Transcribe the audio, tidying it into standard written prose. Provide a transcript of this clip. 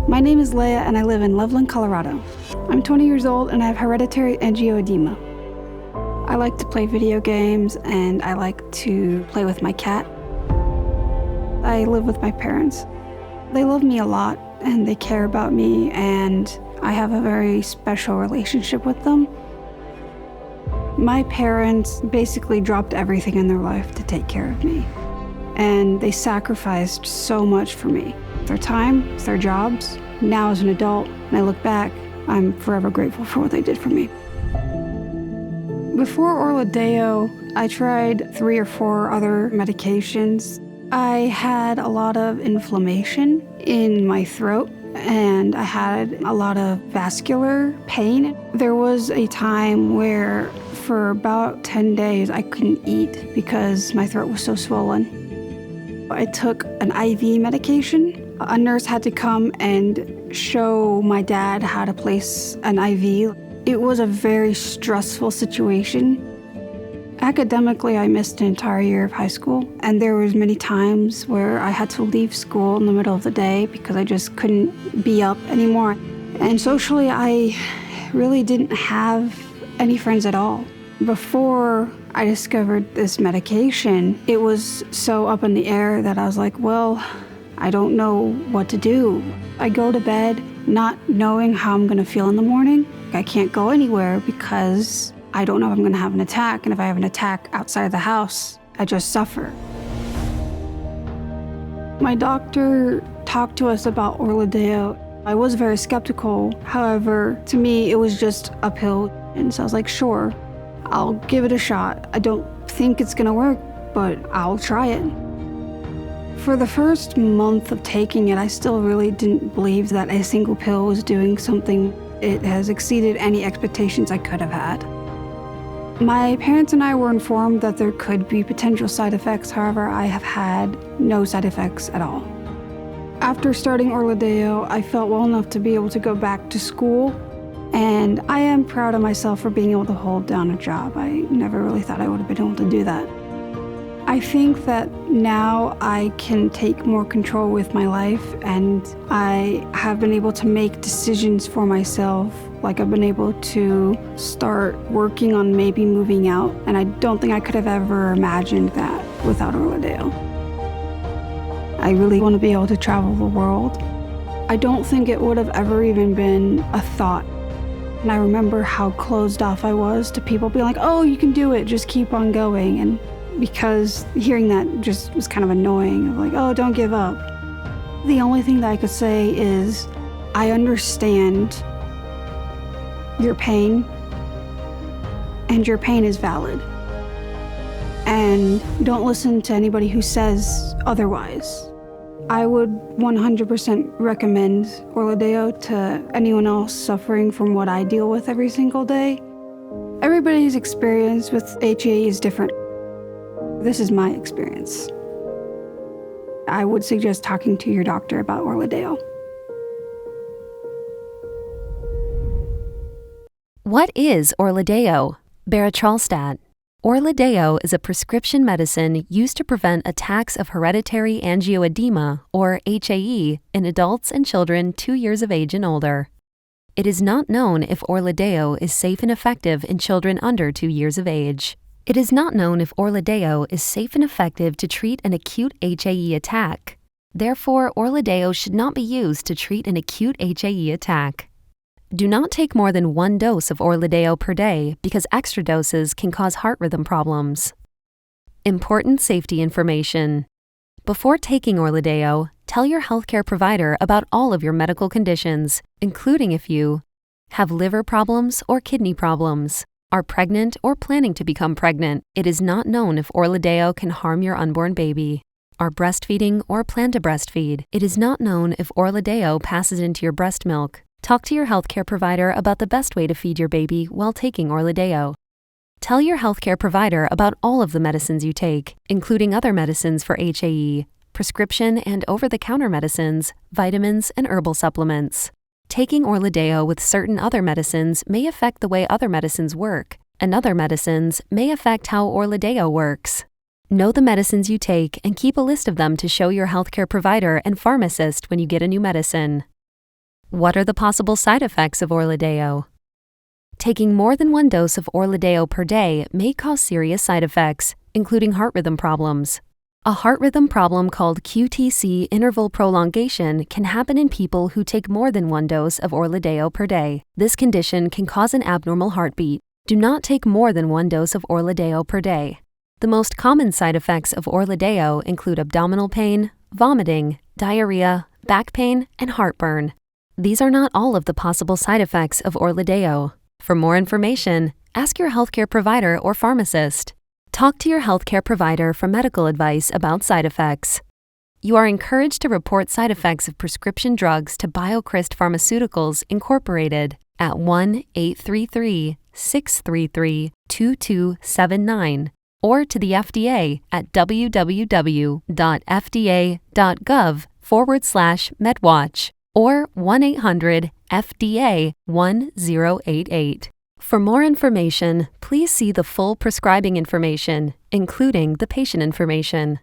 My name is Leia and I live in Loveland, Colorado. I'm 20 years old and I have hereditary angioedema. I like to play video games and I like to play with my cat. I live with my parents. They love me a lot and they care about me, and I have a very special relationship with them. My parents basically dropped everything in their life to take care of me, and they sacrificed so much for me. Their time, their jobs. Now as an adult, and I look back, I'm forever grateful for what they did for me. Before or-luh-DAY-oh, I tried 3 or 4 other medications. I had a lot of inflammation in my throat, and I had a lot of vascular pain. There was a time where for about 10 days I couldn't eat because my throat was so swollen. I took an IV medication. A nurse had to come and show my dad how to place an IV. It was a very stressful situation. Academically, I missed an entire year of high school, and there was many times where I had to leave school in the middle of the day because I just couldn't be up anymore. And socially, I really didn't have any friends at all. Before I discovered this medication, it was so up in the air that I was like, well, I don't know what to do. I go to bed not knowing how I'm gonna feel in the morning. I can't go anywhere because I don't know if I'm gonna have an attack, and if I have an attack outside of the house, I just suffer. My doctor talked to us about or-luh-DAY-oh. I was very skeptical. However, to me, it was just a pill. And so I was like, sure, I'll give it a shot. I don't think it's gonna work, but I'll try it. For the first month of taking it, I still really didn't believe that a single pill was doing something. It has exceeded any expectations I could have had. My parents and I were informed that there could be potential side effects. However, I have had no side effects at all. After starting or-luh-DAY-oh, I felt well enough to be able to go back to school, and I am proud of myself for being able to hold down a job. I never really thought I would have been able to do that. I think that now I can take more control with my life, and I have been able to make decisions for myself. Like, I've been able to start working on maybe moving out, and I don't think I could have ever imagined that without or-luh-DAY-oh. I really want to be able to travel the world. I don't think it would have ever even been a thought. And I remember how closed off I was to people being like, oh, you can do it, just keep on going. And because hearing that just was kind of annoying, of like, oh, don't give up. The only thing that I could say is, I understand your pain, and your pain is valid. And don't listen to anybody who says otherwise. I would 100% recommend or-luh-DAY-oh to anyone else suffering from what I deal with every single day. Everybody's experience with HAE is different. This is my experience. I would suggest talking to your doctor about or-luh-DAY-oh. What is or-luh-DAY-oh? Berotralstat. Or-luh-DAY-oh is a prescription medicine used to prevent attacks of hereditary angioedema, or HAE, in adults and children 2 years of age and older. It is not known if or-luh-DAY-oh is safe and effective in children under 2 years of age. It is not known if or-luh-DAY-oh is safe and effective to treat an acute HAE attack. Therefore, or-luh-DAY-oh should not be used to treat an acute HAE attack. Do not take more than 1 dose of or-luh-DAY-oh per day because extra doses can cause heart rhythm problems. Important safety information. Before taking or-luh-DAY-oh, tell your healthcare provider about all of your medical conditions, including if you have liver problems or kidney problems, are pregnant or planning to become pregnant. It is not known if or-luh-DAY-oh can harm your unborn baby. Are breastfeeding or plan to breastfeed. It is not known if or-luh-DAY-oh passes into your breast milk. Talk to your healthcare provider about the best way to feed your baby while taking or-luh-DAY-oh. Tell your healthcare provider about all of the medicines you take, including other medicines for HAE, prescription and over-the-counter medicines, vitamins, and herbal supplements. Taking or-luh-DAY-oh with certain other medicines may affect the way other medicines work, and other medicines may affect how or-luh-DAY-oh works. Know the medicines you take and keep a list of them to show your healthcare provider and pharmacist when you get a new medicine. What are the possible side effects of or-luh-DAY-oh? Taking more than one dose of or-luh-DAY-oh per day may cause serious side effects, including heart rhythm problems. A heart rhythm problem called QTc interval prolongation can happen in people who take more than one dose of or-luh-DAY-oh per day. This condition can cause an abnormal heartbeat. Do not take more than one dose of or-luh-DAY-oh per day. The most common side effects of or-luh-DAY-oh include abdominal pain, vomiting, diarrhea, back pain, and heartburn. These are not all of the possible side effects of or-luh-DAY-oh. For more information, ask your healthcare provider or pharmacist. Talk to your healthcare provider for medical advice about side effects. You are encouraged to report side effects of prescription drugs to BioCryst Pharmaceuticals Incorporated at 1-833-633-2279 or to the FDA at www.fda.gov/MedWatch or 1-800-FDA-1088. For more information, please see the full prescribing information, including the patient information.